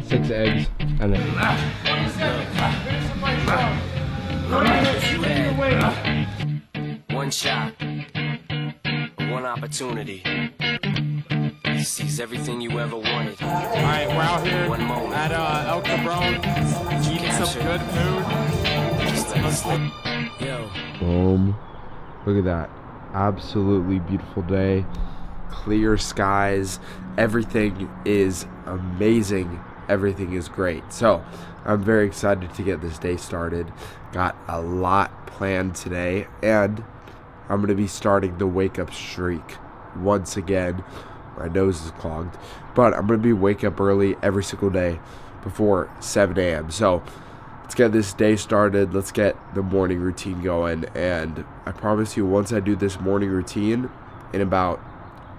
6 eggs, and then one shot, one opportunity. He sees everything you ever wanted. All right, we're out here at El Cabron, eating some good food. Yo. boom. Look at that. Absolutely beautiful day. Clear skies. Everything is amazing. Everything is great. So I'm very excited to get this day started. Got a lot planned today, and I'm going to be starting the wake up streak once again. My nose is clogged, but I'm going to be wake up early every single day before 7 a.m. So let's get this day started. Let's get the morning routine going. And I promise you, once I do this morning routine in about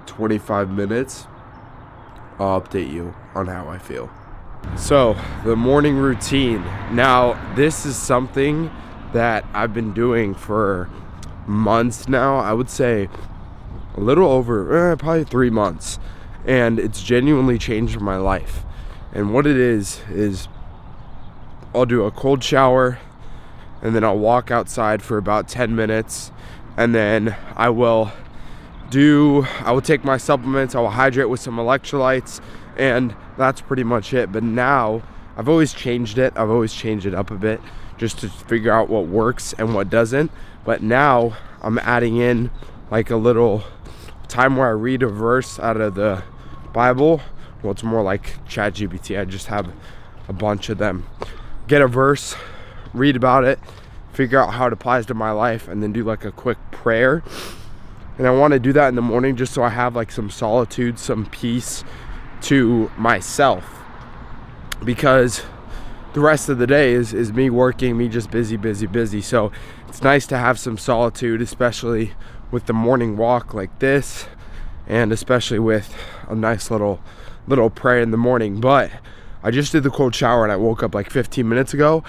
25 minutes, I'll update you on how I feel. So the morning routine. Now, this is something that I've been doing for months now. I would say a little over, probably 3 months. And it's genuinely changed my life. And what it is I'll do a cold shower, and then I'll walk outside for about 10 minutes, and then I will take my supplements. I will hydrate with some electrolytes, and that's pretty much it. But now I've always changed it. I've always changed it up a bit just to figure out what works and what doesn't. But now I'm adding in like a little time where I read a verse out of the Bible. Well, it's more like ChatGPT. I just have a bunch of them. Get a verse, read about it, figure out how it applies to my life, and then do like a quick prayer. And I want to do that in the morning just so I have like some solitude, some peace to myself, because the rest of the day is me working, me just busy. So it's nice to have some solitude, especially with the morning walk like this, and especially with a nice little prayer in the morning. But I just did the cold shower and I woke up like 15 minutes ago,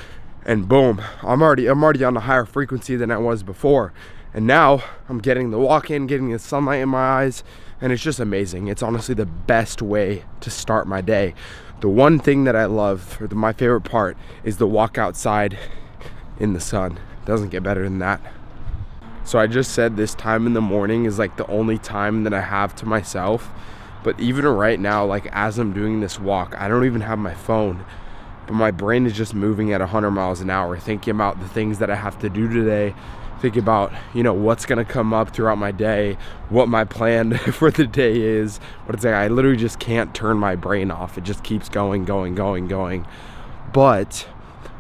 and boom, I'm already on a higher frequency than I was before. And now I'm getting the walk in, getting the sunlight in my eyes, and it's just amazing. It's honestly the best way to start my day. The one thing that I love, or my favorite part, is the walk outside in the sun. It doesn't get better than that. So I just said this time in the morning is like the only time that I have to myself. But even right now, like as I'm doing this walk, I don't even have my phone, but my brain is just moving at 100 miles an hour, thinking about the things that I have to do today, thinking about, what's going to come up throughout my day, what my plan for the day is. But it's like, I literally just can't turn my brain off. It just keeps going. But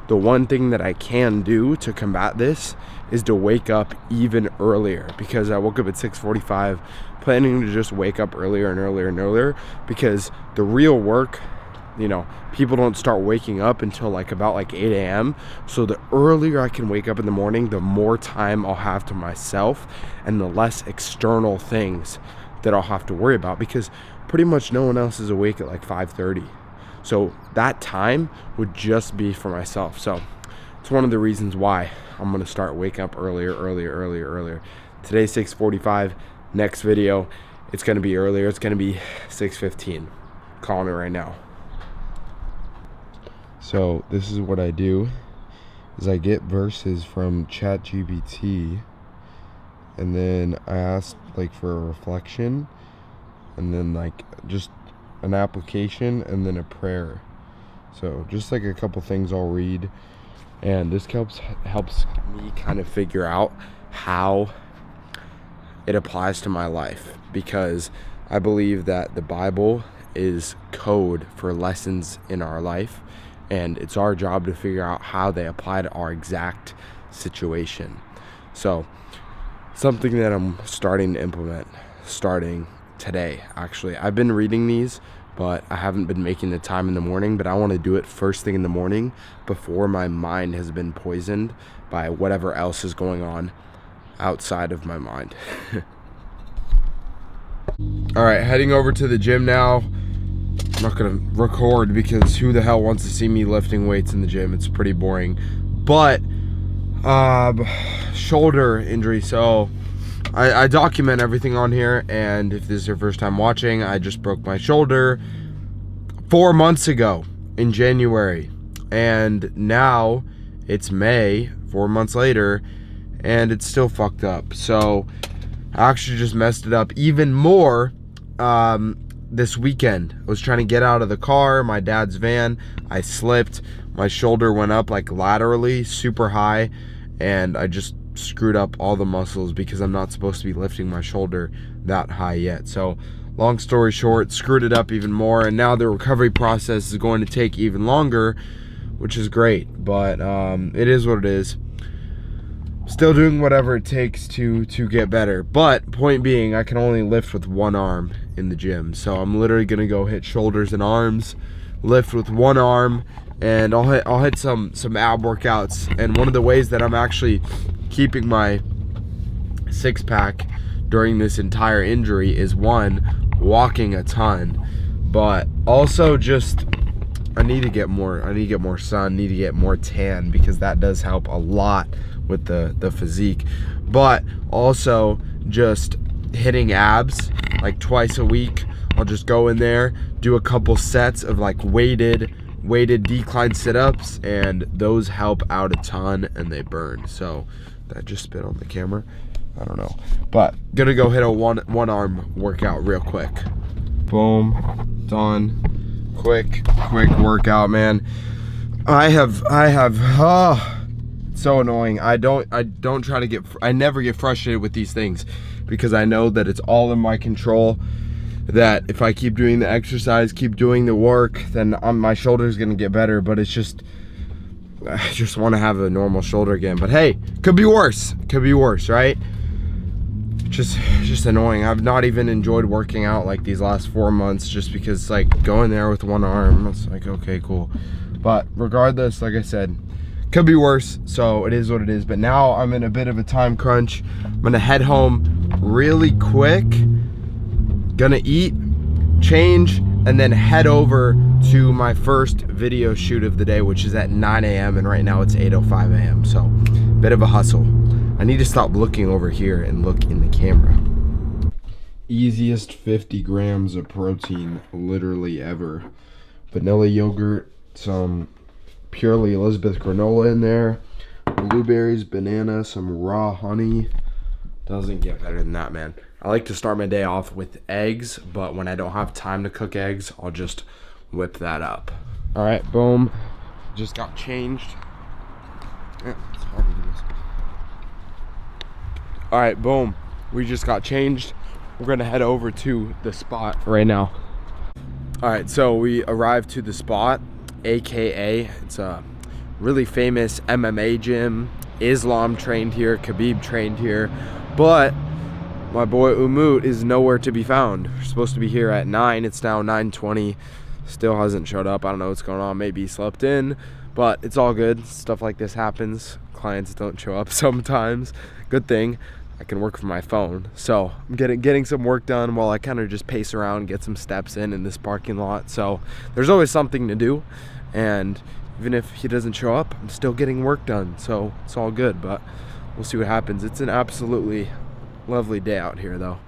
the one thing that I can do to combat this is to wake up even earlier, because I woke up at 6:45, planning to just wake up earlier and earlier, because the real work, people don't start waking up until about 8 a.m. So the earlier I can wake up in the morning, the more time I'll have to myself and the less external things that I'll have to worry about, because pretty much no one else is awake at 5:30. So that time would just be for myself. So it's one of the reasons why I'm going to start waking up earlier. Today's 6:45. Next video, it's going to be earlier. It's going to be 6:15. Calling it right now. So this is what I do, is I get verses from ChatGPT, and then I ask for a reflection, and then just an application, and then a prayer. So just a couple things I'll read, and this helps me kind of figure out how it applies to my life, because I believe that the Bible is code for lessons in our life, and it's our job to figure out how they apply to our exact situation. So something that I'm starting to implement starting today. Actually, I've been reading these, but I haven't been making the time in the morning. But I want to do it first thing in the morning before my mind has been poisoned by whatever else is going on outside of my mind. All right, heading over to the gym now. I'm not gonna record because who the hell wants to see me lifting weights in the gym? It's pretty boring. But shoulder injury. So I document everything on here, and if this is your first time watching, I just broke my shoulder 4 months ago. in January, and now it's May, 4 months later, and it's still fucked up. So I actually just messed it up even more this weekend. I was trying to get out of the car, my dad's van. I slipped. My shoulder went up like laterally, super high, and I just screwed up all the muscles because I'm not supposed to be lifting my shoulder that high yet. So long story short, screwed it up even more, and now the recovery process is going to take even longer, which is great, but it is what it is. Still doing whatever it takes to get better, but point being, I can only lift with one arm in the gym, so I'm literally gonna go hit shoulders and arms, lift with one arm, and I'll hit some ab workouts. And one of the ways that I'm actually keeping my six-pack during this entire injury is, one, walking a ton, but also just I need to get more sun, need to get more tan, because that does help a lot with the physique. But also just hitting abs like twice a week. I'll just go in there, do a couple sets of like weighted decline sit-ups, and those help out a ton and they burn. So that just spit on the camera, I don't know, but gonna go hit a one arm workout real quick. Boom, done. Quick workout, man. I have so annoying. I never get frustrated with these things, because I know that it's all in my control, that if I keep doing the exercise, keep doing the work, then my shoulder's gonna get better. But it's just, I just want to have a normal shoulder again. But hey, could be worse, right? Just annoying. I've not even enjoyed working out like these last 4 months, just because like going there with one arm, it's like, okay, cool. But regardless, like I said, could be worse, so it is what it is. But now I'm in a bit of a time crunch. I'm gonna head home really quick, gonna eat, change, and then head over to my first video shoot of the day, which is at 9 a.m. and right now it's 8:05 a.m. So bit of a hustle. I need to stop looking over here and look in the camera. Easiest 50 grams of protein literally ever. Vanilla yogurt, some purely Elizabeth granola in there, blueberries, banana, some raw honey. Doesn't get better than that, man. I like to start my day off with eggs, but when I don't have time to cook eggs, I'll just whip that up. All right, boom. Just got changed. Yeah, it's hard to do this. All right, boom. We just got changed. We're gonna head over to the spot right now. All right, so we arrived to the spot, AKA, it's a really famous MMA gym. Islam trained here, Khabib trained here, but my boy Umut is nowhere to be found. We're supposed to be here at 9, it's now 9:20. Still hasn't showed up. I don't know what's going on. Maybe he slept in, but it's all good. Stuff like this happens. Clients don't show up sometimes. Good thing I can work from my phone. So I'm getting some work done while I kind of just pace around, get some steps in this parking lot. So there's always something to do. And even if he doesn't show up, I'm still getting work done. So it's all good, but we'll see what happens. It's an absolutely lovely day out here though.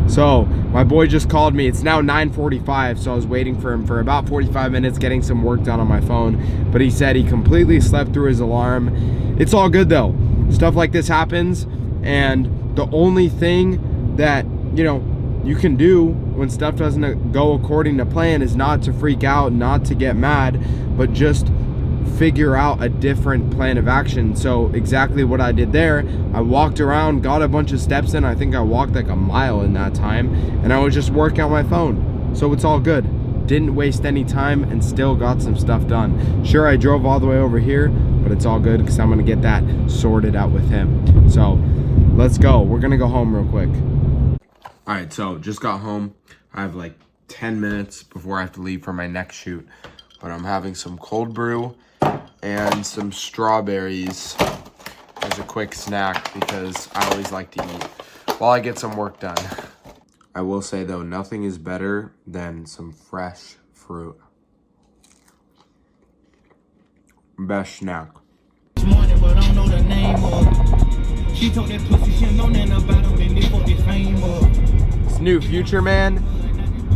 So my boy just called me. It's now 9:45, so I was waiting for him for about 45 minutes, getting some work done on my phone. But he said he completely slept through his alarm. It's all good though. Stuff like this happens, and the only thing that, you know, you can do when stuff doesn't go according to plan is not to freak out, not to get mad, but just figure out a different plan of action. So exactly what I did there, I walked around, got a bunch of steps in. I think I walked like a mile in that time, and I was just working on my phone. So it's all good. Didn't waste any time and still got some stuff done. Sure, I drove all the way over here, but it's all good because I'm gonna get that sorted out with him. So let's go. We're gonna go home real quick. All right, so just got home. I have like 10 minutes before I have to leave for my next shoot, but I'm having some cold brew and some strawberries as a quick snack because I always like to eat while I get some work done. I will say though, nothing is better than some fresh fruit. Best snack. This new Future Man,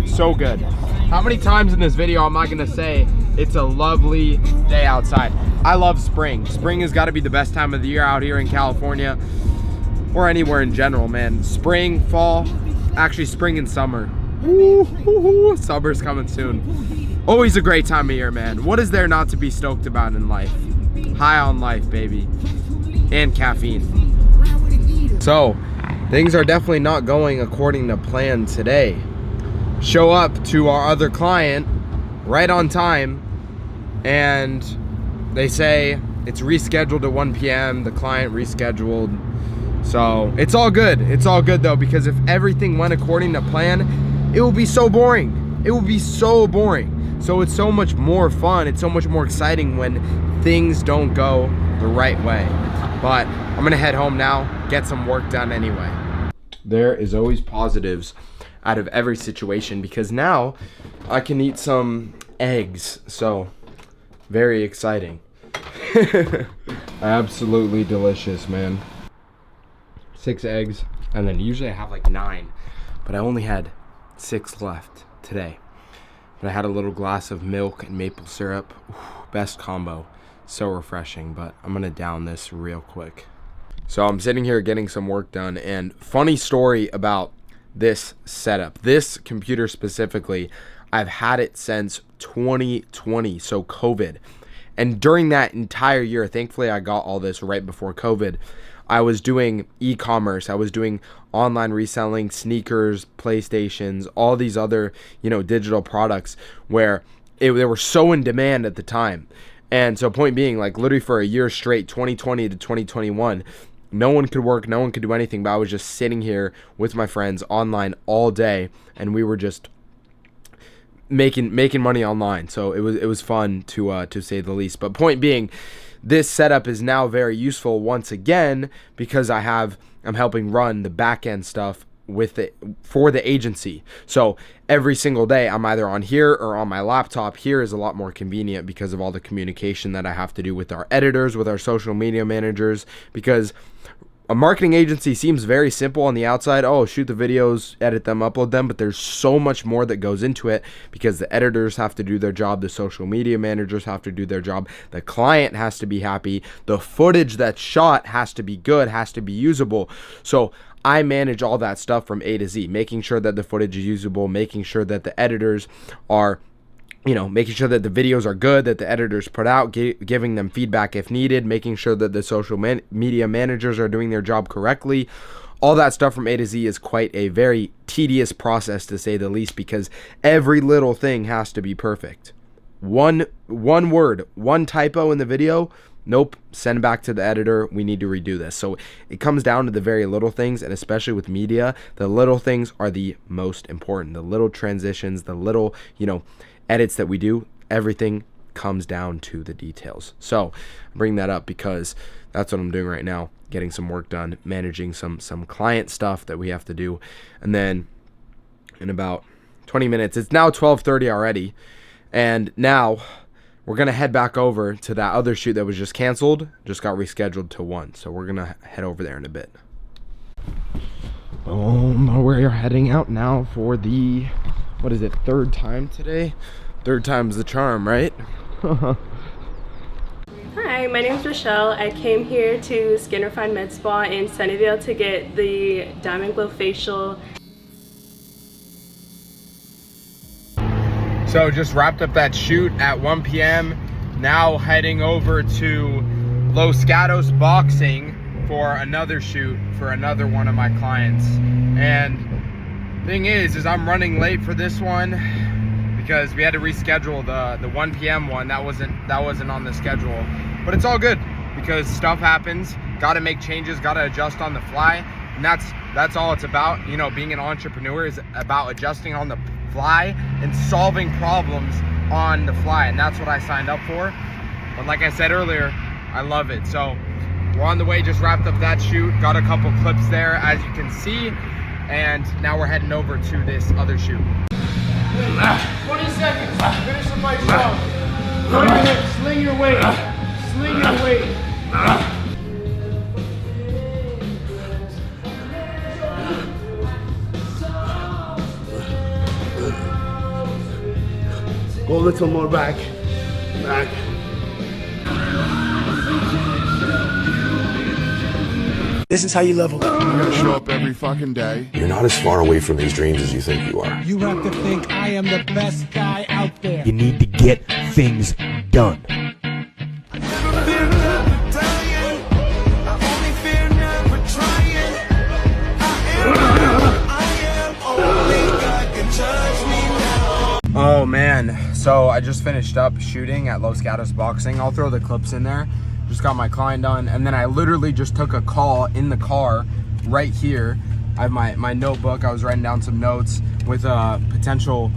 so good. How many times in this video am I gonna say it's a lovely day outside? I love spring. Spring has got to be the best time of the year out here in California, or anywhere in general, man. Spring, fall, actually spring and summer. Ooh, summer's coming soon. Always a great time of year, man. What is there not to be stoked about in life? High on life, baby. And caffeine. So, things are definitely not going according to plan today. Show up to our other client right on time, and they say it's rescheduled at 1 p.m. The client rescheduled. So it's all good. It's all good though, because if everything went according to plan, it will be so boring. It will be so boring. So it's so much more fun. It's so much more exciting when things don't go the right way. But I'm gonna head home now, get some work done anyway. There is always positives out of every situation, because now I can eat some eggs. So very exciting. Absolutely delicious, man. 6 eggs, and then usually I have like 9, but I only had 6 left today. But I had a little glass of milk and maple syrup. Ooh, best combo. So refreshing. But I'm gonna down this real quick. So I'm sitting here getting some work done, and funny story about this setup. This computer specifically, I've had it since 2020, so COVID. And during that entire year, thankfully I got all this right before COVID, I was doing e-commerce, I was doing online reselling, sneakers, PlayStations, all these other, digital products where they were so in demand at the time. And so point being, like literally for a year straight, 2020 to 2021, no one could work, no one could do anything, but I was just sitting here with my friends online all day, and we were just making money online. So it was fun to say the least. But point being, this setup is now very useful once again, because I'm helping run the back end stuff with it for the agency. So every single day I'm either on here or on my laptop. Here is a lot more convenient because of all the communication that I have to do with our editors, with our social media managers, because a marketing agency seems very simple on the outside. Oh, shoot the videos, edit them, upload them. But there's so much more that goes into it, because the editors have to do their job. The social media managers have to do their job. The client has to be happy. The footage that's shot has to be good, has to be usable. So I manage all that stuff from A to Z, making sure that the footage is usable, making sure that the editors are making sure that the videos are good, that the editors put out, giving them feedback if needed, making sure that the social media managers are doing their job correctly. All that stuff from A to Z is quite a very tedious process, to say the least, because every little thing has to be perfect. One word, one typo in the video, nope, send back to the editor, we need to redo this. So it comes down to the very little things, and especially with media, the little things are the most important. The little transitions, the little, edits that we do, everything comes down to the details. So I bring that up because that's what I'm doing right now, getting some work done, managing some client stuff that we have to do. And then in about 20 minutes, it's now 12:30 already, and now we're gonna head back over to that other shoot that was just canceled, just got rescheduled to 1. So we're gonna head over there in a bit. We're heading out now for the, what is it, 3rd time today? 3rd time's the charm, right? Hi, my name is Rochelle. I came here to Skin Refine Med Spa in Sunnyvale to get the Diamond Glow Facial. So just wrapped up that shoot at 1 p.m. Now heading over to Los Gatos Boxing for another shoot for another one of my clients. And thing is I'm running late for this one because we had to reschedule the 1 p.m. one. That wasn't on the schedule, but it's all good because stuff happens. Got to make changes, got to adjust on the fly, and that's all it's about. Being an entrepreneur is about adjusting on the fly and solving problems on the fly, and that's what I signed up for. But like I said earlier, I love it. So we're on the way, just wrapped up that shoot, got a couple clips there as you can see, and now we're heading over to this other shoot. 20 seconds, finish the fight strong. Sling your weight, sling your weight. Go a little more back. Back. This is how you level up. I'm gonna show up every fucking day. You're not as far away from these dreams as you think you are. You have to think I am the best guy out there. You need to get things done. Oh man, so I just finished up shooting at Los Gatos Boxing. I'll throw the clips in there. Just got my client done, and then I literally just took a call in the car right here. I have my notebook. I was writing down some notes with a potential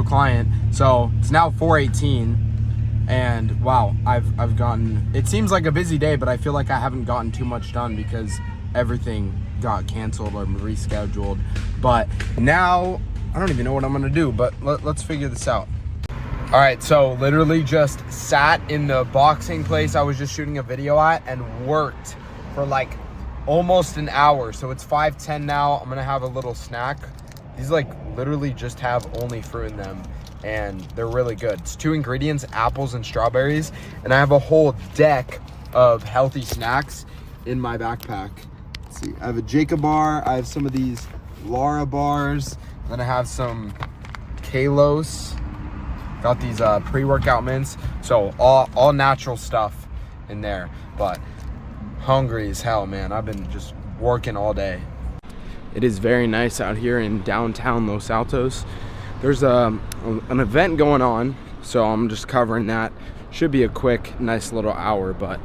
client. So it's now 4:18, and wow, I've gotten, it seems like a busy day, but I feel like I haven't gotten too much done because everything got canceled or rescheduled. But now I don't even know what I'm gonna do, but let's figure this out. All right, so literally just sat in the boxing place I was just shooting a video at and worked for like almost an hour. So it's 5:10 now. I'm gonna have a little snack. These like literally just have only fruit in them and they're really good. It's 2 ingredients, apples and strawberries. And I have a whole deck of healthy snacks in my backpack. Let's see, I have a Jacob bar. I have some of these Lara bars. Then I have some Kalos. Got these pre-workout mints. So all natural stuff in there. But hungry as hell, man. I've been just working all day. It is very nice out here in downtown Los Altos. There's an event going on, so I'm just covering that. Should be a quick, nice little hour, but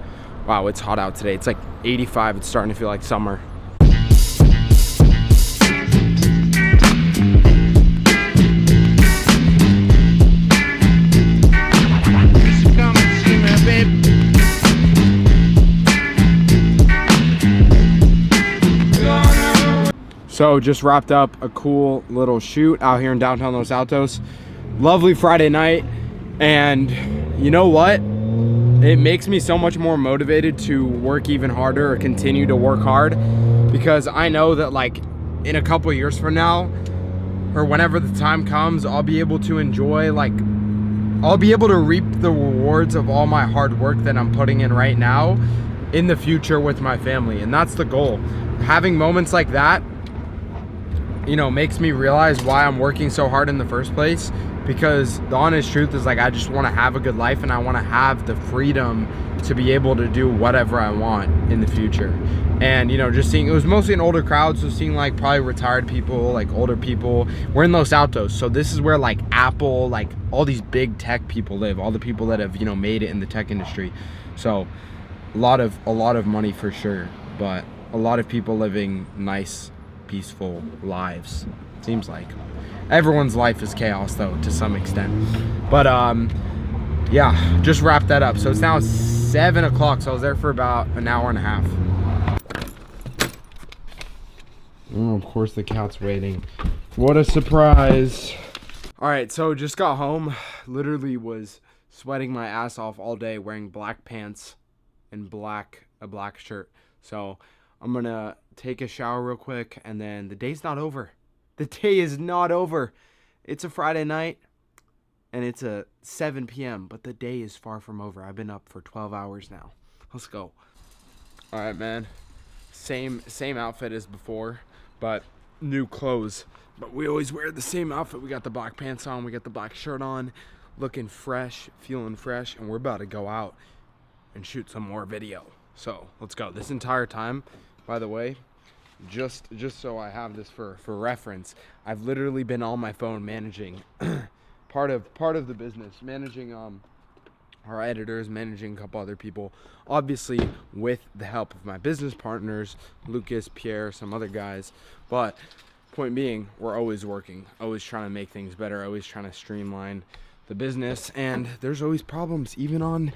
wow, it's hot out today. It's like 85. It's starting to feel like summer. So just wrapped up a cool little shoot out here in downtown Los Altos. Lovely Friday night, and you know what? It makes me so much more motivated to work even harder or continue to work hard, because I know that like in a couple years from now or whenever the time comes, I'll be able to enjoy, like I'll be able to reap the rewards of all my hard work that I'm putting in right now in the future with my family. And that's the goal. Having moments like that, you know, makes me realize why I'm working so hard in the first place, because the honest truth is like I just want to have a good life and I want to have the freedom to be able to do whatever I want in the future. And you know, just seeing, it was mostly an older crowd, so seeing like probably retired people, like older people. We're in Los Altos, so this is where like Apple, like all these big tech people live, all the people that have, you know, made it in the tech industry. So a lot of money for sure, but a lot of people living nice, peaceful lives. Seems like everyone's life is chaos though, to some extent. But yeah, just wrapped that up. So it's now 7 o'clock, so I was there for about an hour and a half. Oh, of course the cat's waiting. What a surprise. All right, so just got home. Literally was sweating my ass off all day, wearing black pants and a black shirt. So I'm gonna take a shower real quick, and then the day's not over. The day is not over. It's a Friday night and it's a 7 p.m. but the day is far from over. I've been up for 12 hours now. Let's go. All right, man. Same outfit as before, but new clothes. But we always wear the same outfit. We got the black pants on, we got the black shirt on, looking fresh, feeling fresh, and we're about to go out and shoot some more video. So let's go. This entire time, by the way, just so I have this for reference, I've literally been on my phone managing part of the business, managing our editors, managing a couple other people, obviously with the help of my business partners, Lucas, Pierre, some other guys. But point being, we're always working, always trying to make things better, always trying to streamline the business, and there's always problems. Even on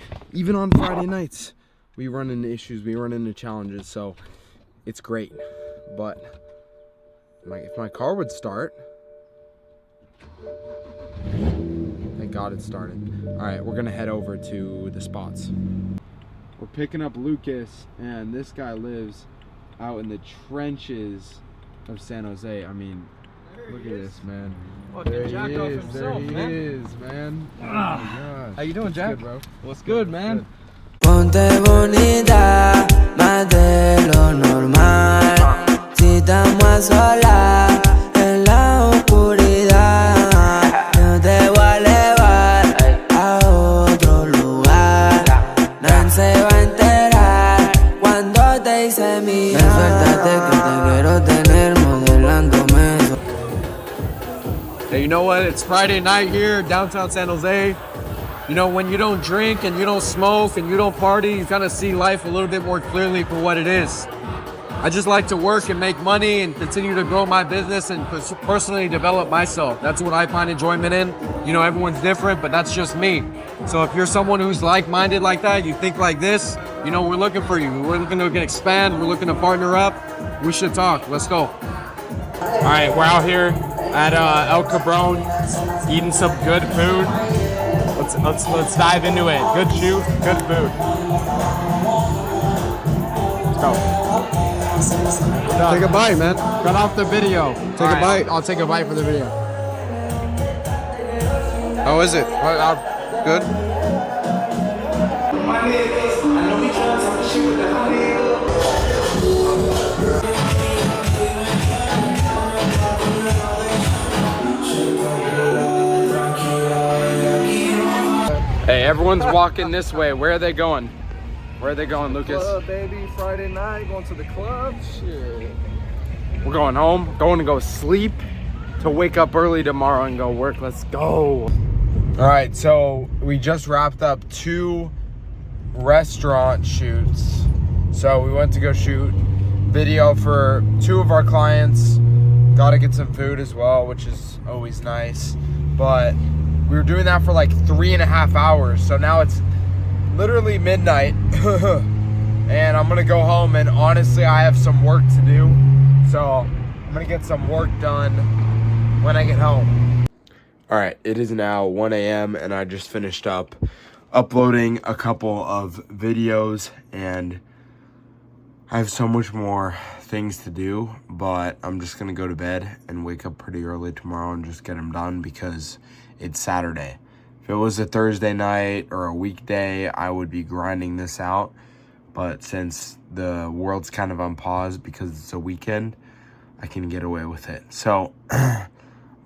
Friday nights, we run into issues, we run into challenges. So it's great. But if my car would start, thank God it started. All right, we're gonna head over to the spots. We're picking up Lucas, and this guy lives out in the trenches of San Jose. I mean, Look at this, man. Fucking There Jack he off is. himself, There he man. is, man. Oh my gosh. How you doing, What's Jack? good, bro? What's good, man? Ponte bonita, más de lo normal. Si estamos a solas en la oscuridad, yo te voy a elevar a otro lugar. Nadie se va a enterar cuando te hice mía. Suéltate que te quiero tener modelándome. Hey, you know what? It's Friday night here, downtown San Jose. You know, when you don't drink and you don't smoke and you don't party, you kind of see life a little bit more clearly for what it is. I just like to work and make money and continue to grow my business and personally develop myself. That's what I find enjoyment in. You know, everyone's different, but that's just me. So if you're someone who's like-minded like that, you think like this, you know, we're looking for you. We're looking to expand. We're looking to partner up. We should talk. Let's go. All right, we're out here at El Cabron, eating some good food. Let's dive into it. Good shoot, good food. Let's go. Take a bite, man. Cut off the video. Take a bite. I'll take a bite for the video. How is it? Good? Hey, everyone's walking this way. Where are they going? Where are they going, Lucas? Club, baby. Friday night, going to the club. Shit. We're going home, going to go sleep, to wake up early tomorrow and go work. Let's go. All right, so we just wrapped up 2 restaurant shoots. So we went to go shoot video for 2 of our clients. Got to get some food as well, which is always nice. But we were doing that for like 3.5 hours. So now it's literally midnight. And I'm gonna go home, and honestly, I have some work to do. So I'm gonna get some work done when I get home. All right, it is now 1 a.m. and I just finished up uploading a couple of videos, and I have so much more things to do, but I'm just gonna go to bed and wake up pretty early tomorrow and just get them done because it's Saturday. If it was a Thursday night or a weekday, I would be grinding this out, but since the world's kind of on pause because it's a weekend, I can get away with it. So I'm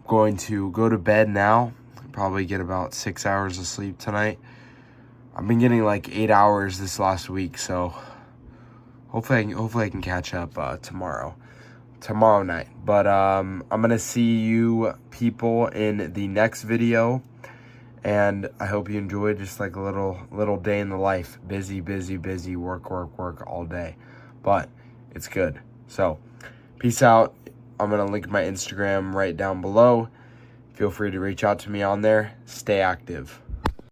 going to go to bed now, probably get about 6 hours of sleep tonight. I've been getting like 8 hours this last week, so hopefully I can catch up tomorrow night. But I'm gonna see you people in the next video, and I hope you enjoyed just like a little day in the life. Busy, work all day, but it's good. So peace out. I'm gonna link my Instagram right down below. Feel free to reach out to me on there. Stay active.